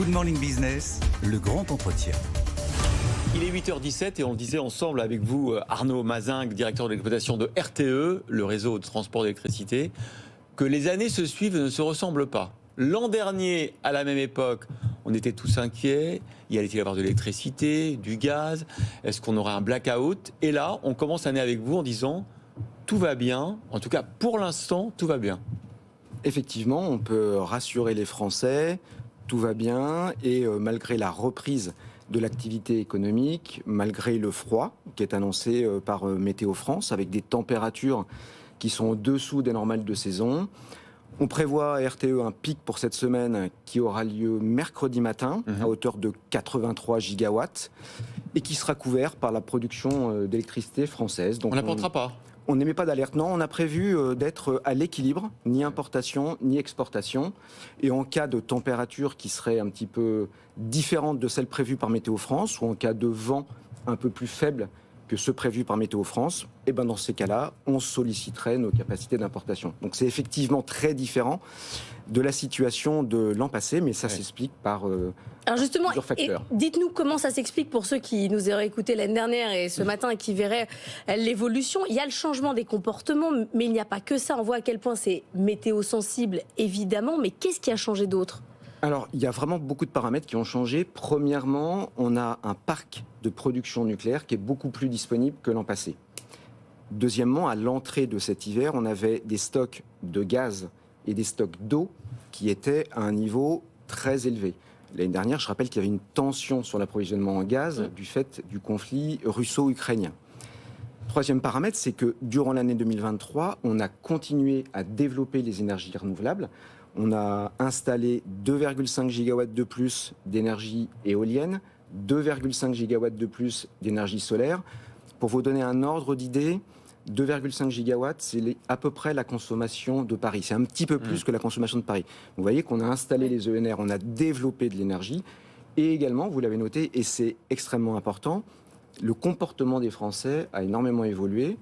Good Morning Business, le grand entretien. Il est 8h17 et on le disait ensemble avec vous, Arnaud Mazingue, directeur de l'exploitation de RTE, le réseau de transport d'électricité, que les années se suivent et ne se ressemblent pas. L'an dernier, à la même époque, on était tous inquiets. Il allait y avoir de l'électricité, du gaz. Est-ce qu'on aurait un blackout? Et là, on commence l'année avec vous en disant tout va bien. En tout cas, pour l'instant, tout va bien. Effectivement, on peut rassurer les Français. Tout va bien et malgré la reprise de l'activité économique, malgré le froid qui est annoncé par Météo France, avec des températures qui sont au-dessous des normales de saison, on prévoit à RTE un pic pour cette semaine qui aura lieu mercredi matin à hauteur de 83 gigawatts et qui sera couvert par la production d'électricité française. Donc on n'apportera pas. On n'émet pas d'alerte. Non, on a prévu d'être à l'équilibre, ni importation, ni exportation. Et en cas de température qui serait un petit peu différente de celle prévue par Météo France, ou en cas de vent un peu plus faible que ceux prévus par Météo France, et ben dans ces cas-là, on solliciterait nos capacités d'importation. Donc c'est effectivement très différent de la situation de l'an passé, mais ça s'explique par alors justement, plusieurs facteurs. Dites-nous comment ça s'explique pour ceux qui nous auraient écoutés l'année dernière et ce matin et qui verraient l'évolution. Il y a le changement des comportements, mais il n'y a pas que ça. On voit à quel point c'est météo sensible, évidemment, mais qu'est-ce qui a changé d'autre ? Alors, il y a vraiment beaucoup de paramètres qui ont changé. Premièrement, on a un parc de production nucléaire qui est beaucoup plus disponible que l'an passé. Deuxièmement, à l'entrée de cet hiver, on avait des stocks de gaz et des stocks d'eau qui étaient à un niveau très élevé. L'année dernière, je rappelle qu'il y avait une tension sur l'approvisionnement en gaz du fait du conflit russo-ukrainien. Troisième paramètre, c'est que durant l'année 2023, on a continué à développer les énergies renouvelables. On a installé 2,5 gigawatts de plus d'énergie éolienne, 2,5 gigawatts de plus d'énergie solaire. Pour vous donner un ordre d'idée, 2,5 gigawatts, c'est à peu près la consommation de Paris. C'est un petit peu plus que la consommation de Paris. Vous voyez qu'on a installé les ENR, on a développé de l'énergie. Et également, vous l'avez noté, et c'est extrêmement important, le comportement des Français a énormément évolué.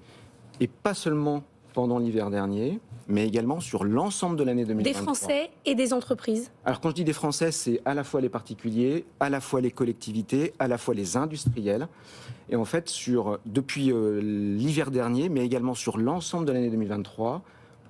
Et pas seulement pendant l'hiver dernier, mais également sur l'ensemble de l'année 2023. Des Français et des entreprises. Alors quand je dis des Français, c'est à la fois les particuliers, à la fois les collectivités, à la fois les industriels. Et en fait, depuis l'hiver dernier, mais également sur l'ensemble de l'année 2023,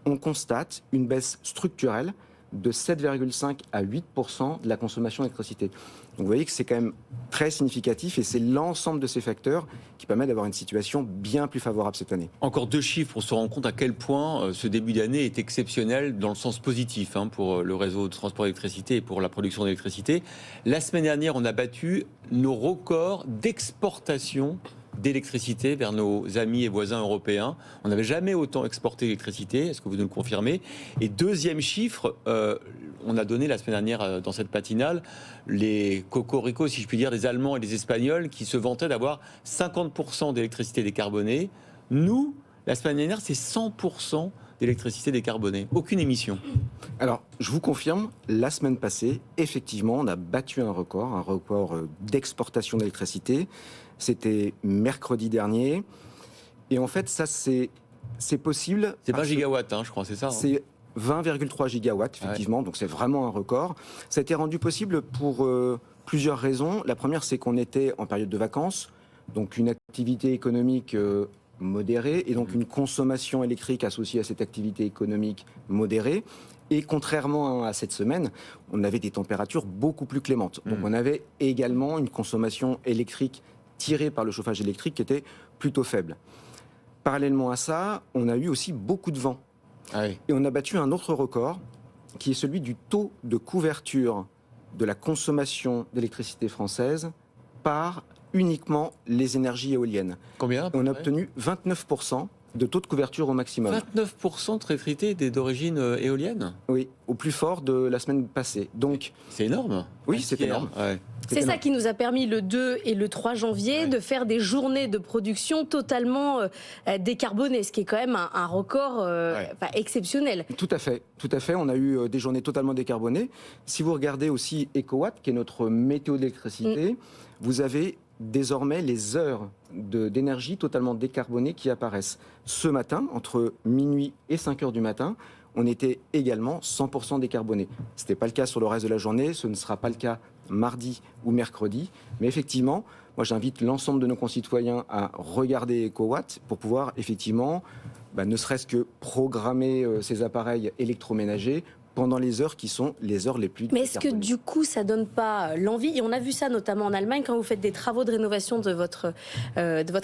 on constate une baisse structurelle de 7,5 à 8% de la consommation d'électricité. Donc vous voyez que c'est quand même très significatif et c'est l'ensemble de ces facteurs qui permettent d'avoir une situation bien plus favorable cette année. Encore deux chiffres pour se rendre compte à quel point ce début d'année est exceptionnel dans le sens positif pour le réseau de transport d'électricité et pour la production d'électricité. La semaine dernière, on a battu nos records d'exportation d'électricité vers nos amis et voisins européens. On n'avait jamais autant exporté d'électricité, est-ce que vous nous le confirmez? Et deuxième chiffre, on a donné la semaine dernière dans cette matinale les cocoricots, si je puis dire, des Allemands et des Espagnols qui se vantaient d'avoir 50% d'électricité décarbonée. Nous, la semaine dernière, c'est 100% d'électricité décarbonée. Aucune émission. Alors, je vous confirme, la semaine passée, effectivement, on a battu un record d'exportation d'électricité. C'était mercredi dernier. Et en fait, ça, c'est possible. C'est 20 gigawatts, je crois, c'est ça. C'est 20,3 gigawatts, effectivement. Donc, c'est vraiment un record. Ça a été rendu possible pour plusieurs raisons. La première, c'est qu'on était en période de vacances. Donc, une activité économique modérée et donc une consommation électrique associée à cette activité économique modérée. Et contrairement à cette semaine, on avait des températures beaucoup plus clémentes. Donc, on avait également une consommation électrique tiré par le chauffage électrique qui était plutôt faible. Parallèlement à ça, on a eu aussi beaucoup de vent. Et on a battu un autre record qui est celui du taux de couverture de la consommation d'électricité française par uniquement les énergies éoliennes. Combien? On a obtenu 29% de taux de couverture au maximum. 29% de électricité d'origine éolienne? Oui, au plus fort de la semaine passée. Donc, c'est énorme. Oui, c'est énorme. C'est ça qui nous a permis le 2 et le 3 janvier de faire des journées de production totalement décarbonées, ce qui est quand même un record exceptionnel. Tout à fait. On a eu des journées totalement décarbonées. Si vous regardez aussi EcoWatt, qui est notre météo d'électricité, vous avez désormais les heures d'énergie totalement décarbonées qui apparaissent. Ce matin, entre minuit et 5 heures du matin, on était également 100% décarboné. Ce n'était pas le cas sur le reste de la journée, ce ne sera pas le cas mardi ou mercredi. Mais effectivement, moi j'invite l'ensemble de nos concitoyens à regarder EcoWatt pour pouvoir effectivement, ne serait-ce que programmer ces appareils électroménagers pendant les heures qui sont les heures les plus Mais est-ce que du coup ça donne pas l'envie, et on a vu ça notamment en Allemagne, quand vous faites des travaux de rénovation de votre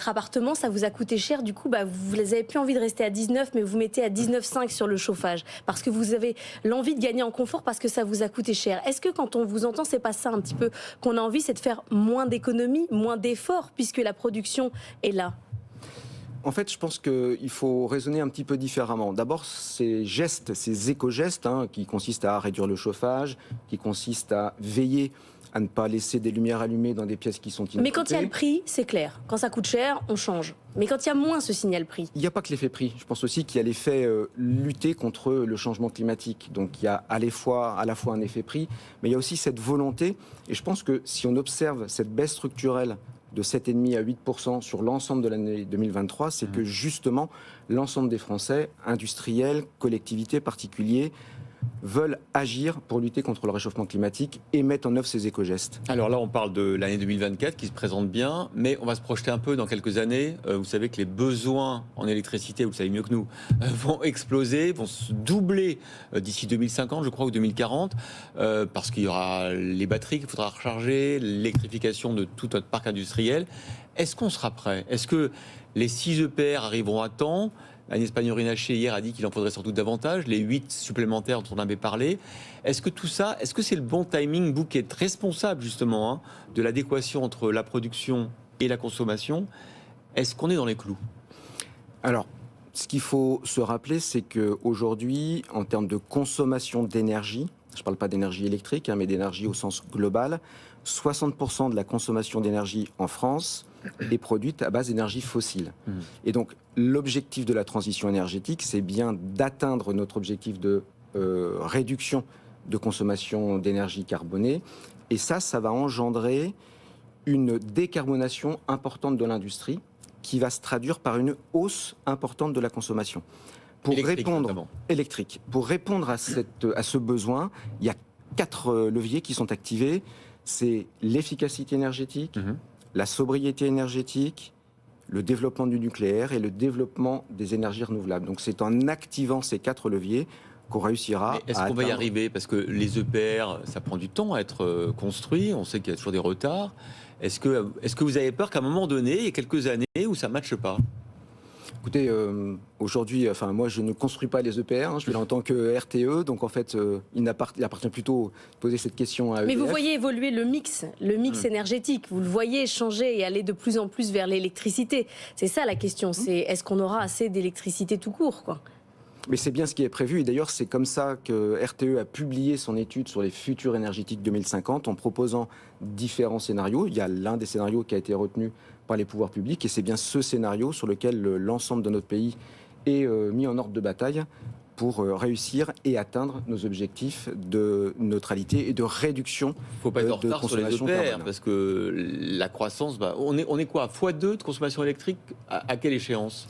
appartement, ça vous a coûté cher, du coup vous n'avez plus envie de rester à 19 mais vous mettez à 19,5 sur le chauffage parce que vous avez l'envie de gagner en confort parce que ça vous a coûté cher. Est-ce que quand on vous entend, c'est pas ça un petit peu qu'on a envie, c'est de faire moins d'économies, moins d'efforts puisque la production est là? En fait, je pense qu'il faut raisonner un petit peu différemment. D'abord, ces gestes, ces éco-gestes, qui consistent à réduire le chauffage, qui consistent à veiller à ne pas laisser des lumières allumées dans des pièces qui sont inoccupées. Mais quand il y a le prix, c'est clair. Quand ça coûte cher, on change. Mais quand il y a moins ce signal prix. Il n'y a pas que l'effet prix. Je pense aussi qu'il y a l'effet lutter contre le changement climatique. Donc il y a à la fois un effet prix, mais il y a aussi cette volonté. Et je pense que si on observe cette baisse structurelle de 7,5 à 8% sur l'ensemble de l'année 2023, c'est que justement l'ensemble des Français, industriels, collectivités, particuliers, veulent agir pour lutter contre le réchauffement climatique et mettre en œuvre ces éco-gestes. Alors là, on parle de l'année 2024 qui se présente bien, mais on va se projeter un peu dans quelques années. Vous savez que les besoins en électricité, vous le savez mieux que nous, vont exploser, vont se doubler d'ici 2050, je crois, ou 2040, parce qu'il y aura les batteries qu'il faudra recharger, l'électrification de tout notre parc industriel. Est-ce qu'on sera prêt? Est-ce que les 6 EPR arriveront à temps? Agnès Pannier-Runacher hier a dit qu'il en faudrait sans doute davantage, les 8 supplémentaires dont on avait parlé. Est-ce que tout ça, est-ce que c'est le bon timing, vous qui êtes responsable justement de l'adéquation entre la production et la consommation? Est-ce qu'on est dans les clous? Alors, ce qu'il faut se rappeler, c'est qu'aujourd'hui, en termes de consommation d'énergie, je ne parle pas d'énergie électrique, mais d'énergie au sens global, 60% de la consommation d'énergie en France est produite à base d'énergie fossile. Et donc, l'objectif de la transition énergétique, c'est bien d'atteindre notre objectif de réduction de consommation d'énergie carbonée. Et ça va engendrer une décarbonation importante de l'industrie qui va se traduire par une hausse importante de la consommation. Pour répondre à ce besoin, il y a 4 leviers qui sont activés. C'est l'efficacité énergétique, la sobriété énergétique, le développement du nucléaire et le développement des énergies renouvelables. Donc c'est en activant ces 4 leviers qu'on réussira à Est-ce qu'on va y arriver? Parce que les EPR, ça prend du temps à être construit, on sait qu'il y a toujours des retards. Est-ce que vous avez peur qu'à un moment donné, il y ait quelques années où ça ne matche pas? Écoutez, aujourd'hui, moi je ne construis pas les EPR, je suis là en tant que RTE, donc en fait il appartient plutôt de poser cette question à EDF. Mais vous voyez évoluer le mix énergétique, vous le voyez changer et aller de plus en plus vers l'électricité. C'est ça la question, c'est est-ce qu'on aura assez d'électricité tout court, quoi? Mais c'est bien ce qui est prévu, et d'ailleurs c'est comme ça que RTE a publié son étude sur les futurs énergétiques 2050 en proposant différents scénarios. Il y a l'un des scénarios qui a été retenu par les pouvoirs publics, et c'est bien ce scénario sur lequel l'ensemble de notre pays est mis en ordre de bataille pour réussir et atteindre nos objectifs de neutralité et de réduction de consommation. Il ne faut pas être en retard sur les EPR, parce que la croissance, on est quoi, à x2 de consommation électrique, à quelle échéance?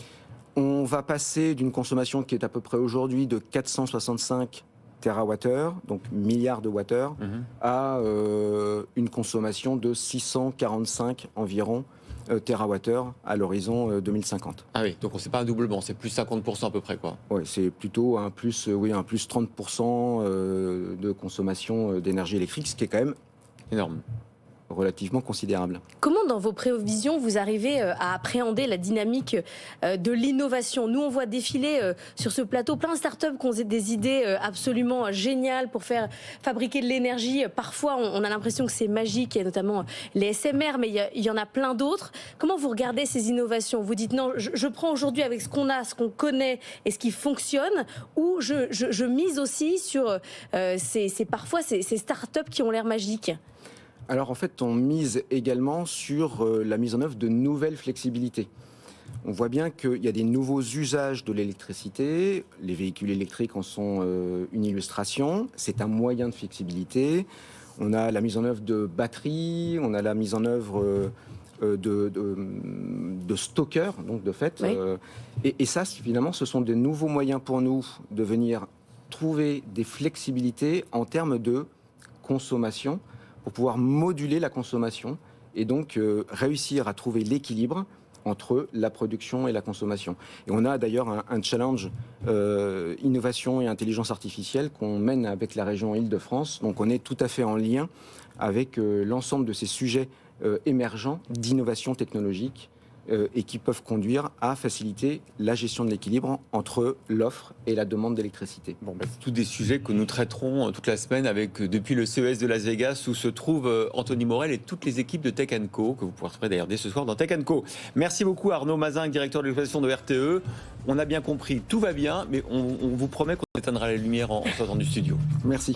On va passer d'une consommation qui est à peu près aujourd'hui de 465 TWh, donc milliards de wattheures, à une consommation de 645 environ TWh à l'horizon 2050. Ah oui, donc c'est pas un doublement, c'est plus 50% à peu près, quoi. Oui, c'est plutôt un plus 30% de consommation d'énergie électrique, ce qui est quand même énorme, relativement considérable. Comment, dans vos prévisions, vous arrivez à appréhender la dynamique de l'innovation? Nous, on voit défiler sur ce plateau plein de startups qui ont des idées absolument géniales pour fabriquer de l'énergie. Parfois, on a l'impression que c'est magique, il y a notamment les SMR, mais il y en a plein d'autres. Comment vous regardez ces innovations? Vous dites non, je prends aujourd'hui avec ce qu'on a, ce qu'on connaît et ce qui fonctionne, ou je mise aussi sur parfois ces startups qui ont l'air magiques? Alors en fait, on mise également sur la mise en œuvre de nouvelles flexibilités. On voit bien qu'il y a des nouveaux usages de l'électricité. Les véhicules électriques en sont une illustration. C'est un moyen de flexibilité. On a la mise en œuvre de batteries, on a la mise en œuvre de stockers, donc de fait. Oui. Et ça, finalement, ce sont des nouveaux moyens pour nous de venir trouver des flexibilités en termes de consommation, pour pouvoir moduler la consommation et donc réussir à trouver l'équilibre entre la production et la consommation. Et on a d'ailleurs un challenge innovation et intelligence artificielle qu'on mène avec la région Île-de-France. Donc on est tout à fait en lien avec l'ensemble de ces sujets émergents d'innovation technologique et qui peuvent conduire à faciliter la gestion de l'équilibre entre l'offre et la demande d'électricité. Bon, c'est tous des sujets que nous traiterons toute la semaine avec, depuis le CES de Las Vegas où se trouve Anthony Morel et toutes les équipes de Tech & Co, que vous pourrez retrouver d'ailleurs dès ce soir dans Tech & Co. Merci beaucoup Arnaud Mazin, directeur de l'exploitation de RTE. On a bien compris, tout va bien, mais on vous promet qu'on éteindra la lumière en sortant du studio. Merci.